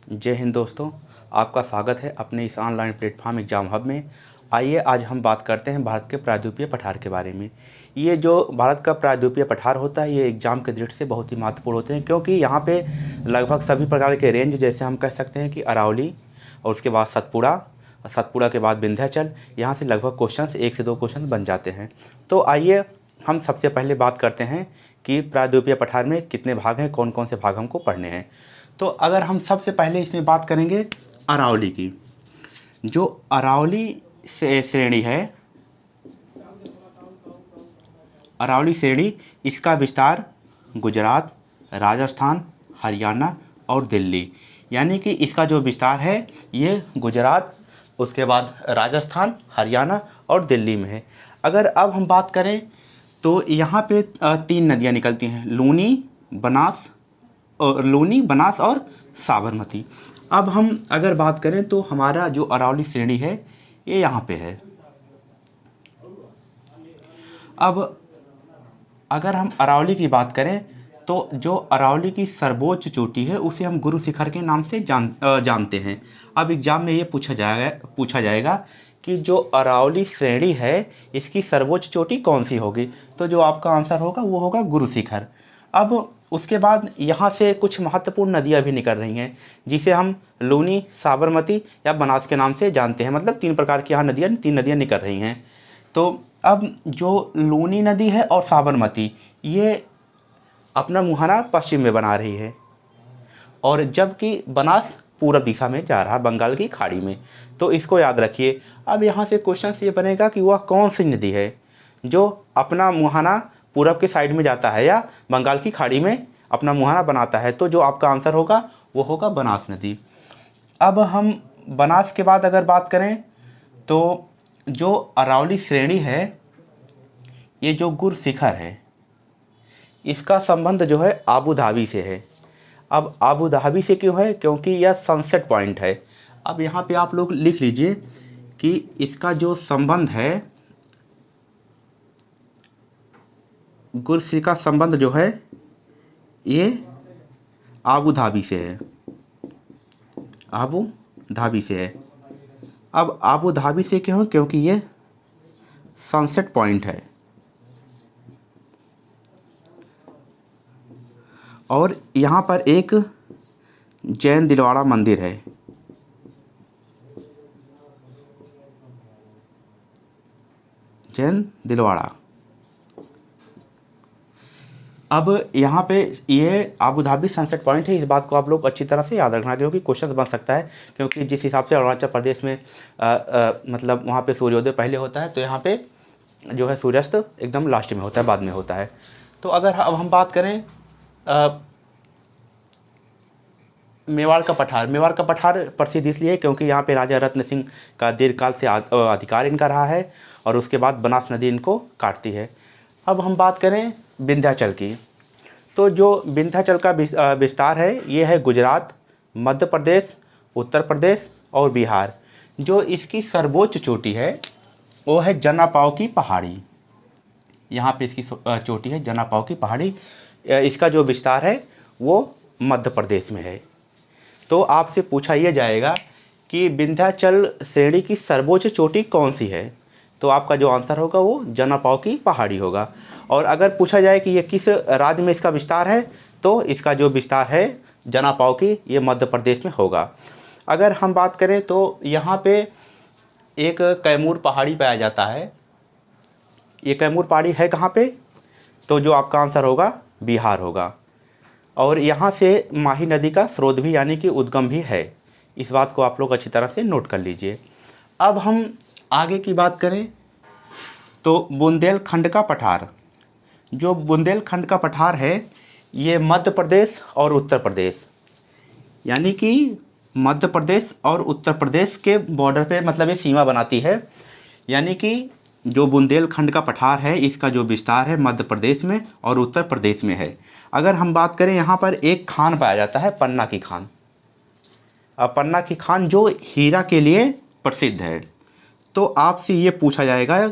जय हिंद दोस्तों, आपका स्वागत है अपने इस ऑनलाइन प्लेटफॉर्म एग्ज़ाम हब में। आइए आज हम बात करते हैं भारत के प्रायद्वीपीय पठार के बारे में। ये जो भारत का प्रायद्वीपीय पठार होता है, ये एग्ज़ाम के दृष्टि से बहुत ही महत्वपूर्ण होते हैं, क्योंकि यहाँ पे लगभग सभी प्रकार के रेंज, जैसे हम कह सकते हैं कि अरावली और उसके बाद सतपुड़ा, सतपुड़ा के बाद विंध्याचल, यहाँ से लगभग क्वेश्चन 1 से 2 क्वेश्चन बन जाते हैं। तो आइए हम सबसे पहले बात करते हैं कि प्रायद्वीपीय पठार में कितने भाग हैं, कौन कौन से भाग हमको पढ़ने हैं। तो अगर हम सबसे पहले इसमें बात करेंगे अरावली की, जो अरावली श्रेणी है, अरावली श्रेणी, इसका विस्तार गुजरात, राजस्थान, हरियाणा और दिल्ली, यानी कि इसका जो विस्तार है ये गुजरात, उसके बाद राजस्थान, हरियाणा और दिल्ली में है। अगर अब हम बात करें तो यहाँ पे 3 नदियाँ निकलती हैं, लूनी, बनास और साबरमती। अब हम अगर बात करें तो हमारा जो अरावली श्रेणी है ये यहाँ पे है। अब अगर हम अरावली की बात करें तो जो अरावली की सर्वोच्च चोटी है उसे हम गुरु शिखर के नाम से जानते हैं। अब एग्जाम में ये पूछा जाएगा कि जो अरावली श्रेणी है इसकी सर्वोच्च चोटी कौन सी होगी, तो जो आपका आंसर होगा वो होगा गुरु शिखर। अब उसके बाद यहाँ से कुछ महत्वपूर्ण नदियाँ भी निकल रही हैं, जिसे हम लूनी, साबरमती या बनास के नाम से जानते हैं। मतलब 3 प्रकार की यहाँ 3 नदियाँ निकल रही हैं। तो अब जो लूनी नदी है और साबरमती, ये अपना मुहाना पश्चिम में बना रही है, और जबकि बनास पूरब दिशा में जा रहा है, बंगाल की खाड़ी में। तो इसको याद रखिए। अब यहाँ से क्वेश्चन ये बनेगा कि वह कौन सी नदी है जो अपना मुहाना पूरब के साइड में जाता है या बंगाल की खाड़ी में अपना मुहाना बनाता है। तो जो आपका आंसर होगा वो होगा बनास नदी। अब हम बनास के बाद अगर बात करें तो जो अरावली श्रेणी है, ये जो गुरु शिखर है, इसका संबंध जो है आबू धाबी से है। अब आबू धाबी से क्यों है? क्योंकि यह सनसेट पॉइंट है। अब यहाँ पे आप लोग लिख लीजिए कि इसका जो संबंध है, गुरु शिखर का संबंध जो है ये आबू धाबी से है, आबू धाबी से है। अब आबू धाबी से क्यों? क्योंकि ये सनसेट पॉइंट है, और यहाँ पर एक जैन दिलवाड़ा मंदिर है। जैन दिलवाड़ा। अब यहाँ पे ये आबू धाबी सनसेट पॉइंट है, इस बात को आप लोग अच्छी तरह से याद रखना, क्योंकि क्वेश्चन बन सकता है। क्योंकि जिस हिसाब से अरुणाचल प्रदेश में मतलब वहाँ पे सूर्योदय पहले होता है, तो यहाँ पे जो है सूर्यास्त एकदम लास्ट में होता है, बाद में होता है। तो अगर अब हम बात करें मेवाड़ का पठार। मेवाड़ का पठार प्रसिद्ध इसलिए क्योंकि यहाँ पे राजा रत्न सिंह का दीर्घकाल से अधिकार इनका रहा है, और उसके बाद बनास नदी इनको काटती है। अब हम बात करें विंध्याचल की, तो जो विंध्याचल का विस्तार है ये है गुजरात, मध्य प्रदेश, उत्तर प्रदेश और बिहार। जो इसकी सर्वोच्च चोटी है वो है जनापाव की पहाड़ी। यहाँ पे इसकी चोटी है जनापाव की पहाड़ी। इसका जो विस्तार है वो मध्य प्रदेश में है। तो आपसे पूछा यह जाएगा कि विंध्याचल श्रेणी की सर्वोच्च चोटी कौन सी है, तो आपका जो आंसर होगा वो जनापाव की पहाड़ी होगा। और अगर पूछा जाए कि ये किस राज्य में इसका विस्तार है, तो इसका जो विस्तार है जनापाव की, ये मध्य प्रदेश में होगा। अगर हम बात करें तो यहाँ पे एक कैमूर पहाड़ी पाया जाता है। ये कैमूर पहाड़ी है कहाँ पे? तो जो आपका आंसर होगा बिहार होगा। और यहाँ से माही नदी का स्रोत भी, यानी कि उद्गम भी है। इस बात को आप लोग अच्छी तरह से नोट कर लीजिए। अब हम आगे की बात करें तो बुंदेलखंड का पठार। जो बुंदेलखंड का पठार है ये मध्य प्रदेश और उत्तर प्रदेश, यानी कि मध्य प्रदेश और उत्तर प्रदेश के बॉर्डर पे, मतलब ये सीमा बनाती है। यानी कि जो बुंदेलखंड का पठार है इसका जो विस्तार है मध्य प्रदेश में और उत्तर प्रदेश में है। अगर हम बात करें, यहाँ पर एक खान पाया जाता है, पन्ना की खान। पन्ना की खान जो हीरा के लिए प्रसिद्ध है। तो आपसे ये पूछा जाएगा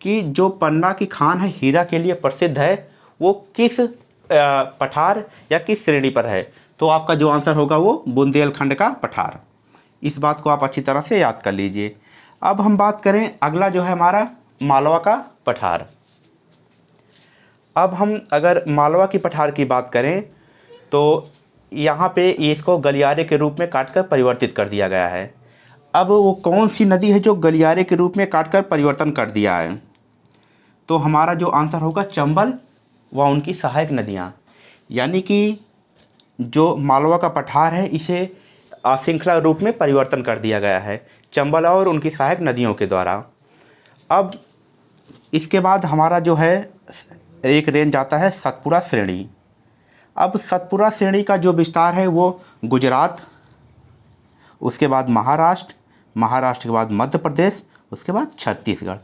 कि जो पन्ना की खान है, हीरा के लिए प्रसिद्ध है, वो किस पठार या किस श्रेणी पर है। तो आपका जो आंसर होगा वो बुंदेलखंड का पठार। इस बात को आप अच्छी तरह से याद कर लीजिए। अब हम बात करें, अगला जो है हमारा मालवा का पठार। अब हम अगर मालवा की पठार की बात करें तो यहाँ पे इसको गलियारे के रूप में काटकर परिवर्तित कर दिया गया है। अब वो कौन सी नदी है जो गलियारे के रूप में काटकर परिवर्तन कर दिया है? तो हमारा जो आंसर होगा चंबल व उनकी सहायक नदियाँ। यानी कि जो मालवा का पठार है इसे अश्रृंखला रूप में परिवर्तन कर दिया गया है चंबल और उनकी सहायक नदियों के द्वारा। अब इसके बाद हमारा जो है एक रेंज आता है सतपुड़ा श्रेणी। अब सतपुड़ा श्रेणी का जो विस्तार है वो गुजरात, उसके बाद महाराष्ट्र, महाराष्ट्र के बाद मध्य प्रदेश, उसके बाद छत्तीसगढ़।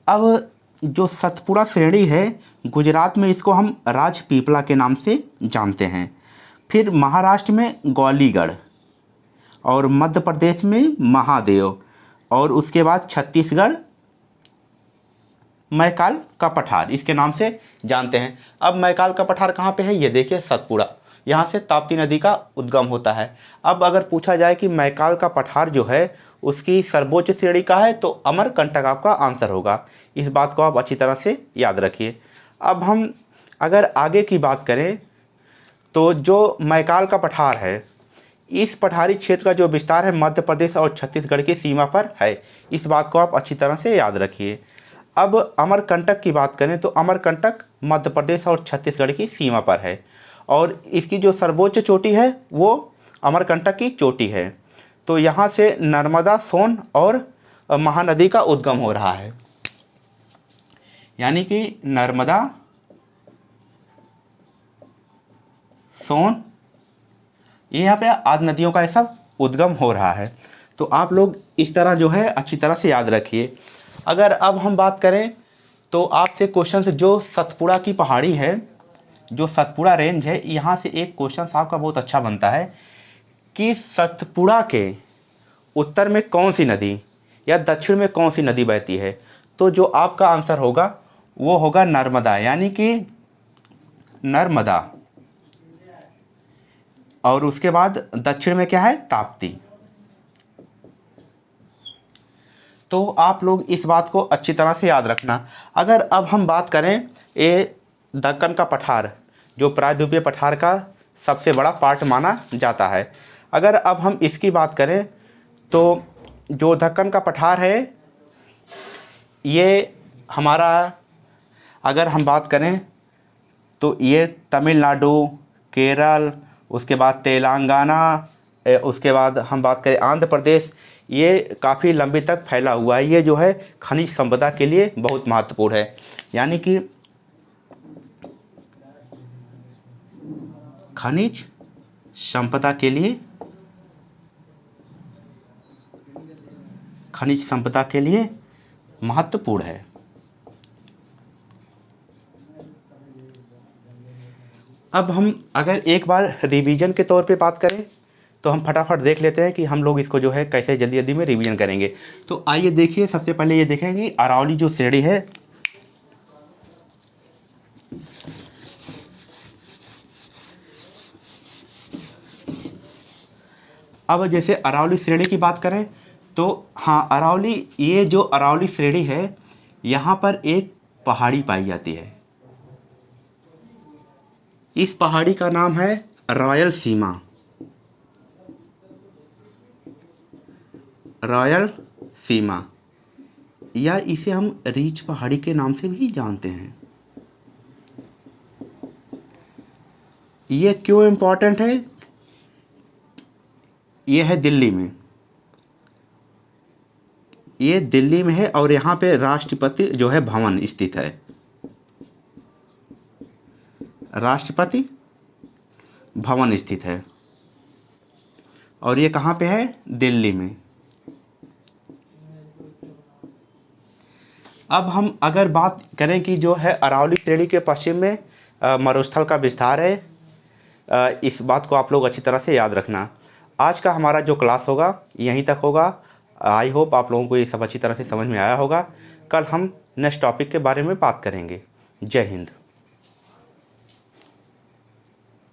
अब जो सतपुड़ा श्रेणी है गुजरात में इसको हम राजपीपला के नाम से जानते हैं, फिर महाराष्ट्र में ग्वालीगढ़ और मध्य प्रदेश में महादेव, और उसके बाद छत्तीसगढ़ मैकाल का पठार इसके नाम से जानते हैं। अब मैकाल का पठार कहाँ पे है? ये देखिए सतपुड़ा, यहाँ से ताप्ती नदी का उद्गम होता है। अब अगर पूछा जाए कि मैकाल का पठार जो है उसकी सर्वोच्च श्रेणी का है तो अमरकंटक आपका आंसर होगा। इस बात को आप अच्छी तरह से याद रखिए। अब हम अगर आगे की बात करें तो जो मैकाल का पठार है इस पठारी क्षेत्र का जो विस्तार है मध्य प्रदेश और छत्तीसगढ़ की सीमा पर है। इस बात को आप अच्छी तरह से याद रखिए। अब अमरकंटक की बात करें तो अमरकंटक मध्य प्रदेश और छत्तीसगढ़ की सीमा पर है और इसकी जो सर्वोच्च चोटी है वो अमरकंटक की चोटी है। तो यहाँ से नर्मदा, सोन और महानदी का उद्गम हो रहा है। यानी कि नर्मदा, सोन, ये यहाँ पे आदि नदियों का ये सब उद्गम हो रहा है। तो आप लोग इस तरह जो है अच्छी तरह से याद रखिए। अगर अब हम बात करें तो आपसे क्वेश्चन से जो सतपुड़ा की पहाड़ी है, जो सतपुड़ा रेंज है, यहाँ से एक क्वेश्चन आपका बहुत अच्छा बनता है कि सतपुड़ा के उत्तर में कौन सी नदी या दक्षिण में कौन सी नदी बहती है? तो जो आपका आंसर होगा वो होगा नर्मदा, यानी कि नर्मदा, और उसके बाद दक्षिण में क्या है? ताप्ती। तो आप लोग इस बात को अच्छी तरह से याद रखना। अगर अब हम बात करें ये दक्कन का पठार जो प्रायद्वीपीय पठार का सबसे बड़ा पार्ट माना जाता है, अगर अब हम इसकी बात करें तो जो दक्कन का पठार है ये हमारा, अगर हम बात करें तो ये तमिलनाडु, केरल, उसके बाद तेलंगाना, उसके बाद हम बात करें आंध्र प्रदेश, ये काफ़ी लंबी तक फैला हुआ है। ये जो है खनिज संपदा के लिए बहुत महत्वपूर्ण है। यानी कि खनिज संपदा के लिए, खनिज संपदा के लिए महत्वपूर्ण है। अब हम अगर एक बार रिवीजन के तौर पे बात करें तो हम फटाफट देख लेते हैं कि हम लोग इसको जो है कैसे जल्दी जल्दी में रिवीजन करेंगे। तो आइए देखिए, सबसे पहले ये देखें कि अरावली जो श्रेणी है अब जैसे अरावली श्रेणी की बात करें तो हाँ, अरावली, ये जो अरावली श्रेणी है यहाँ पर एक पहाड़ी पाई जाती है। इस पहाड़ी का नाम है रॉयल सीमा, रॉयल सीमा, या इसे हम रीच पहाड़ी के नाम से भी जानते हैं। ये क्यों इम्पोर्टेंट है? ये है दिल्ली में, ये दिल्ली में है और यहाँ पे राष्ट्रपति जो है भवन स्थित है। राष्ट्रपति भवन स्थित है और ये कहाँ पे है? दिल्ली में। अब हम अगर बात करें कि जो है अरावली श्रेणी के पश्चिम में मरुस्थल का विस्तार है, इस बात को आप लोग अच्छी तरह से याद रखना। आज का हमारा जो क्लास होगा यहीं तक होगा। आई होप आप लोगों को ये सब अच्छी तरह से समझ में आया होगा। कल हम नेक्स्ट टॉपिक के बारे में बात करेंगे। जय हिंद।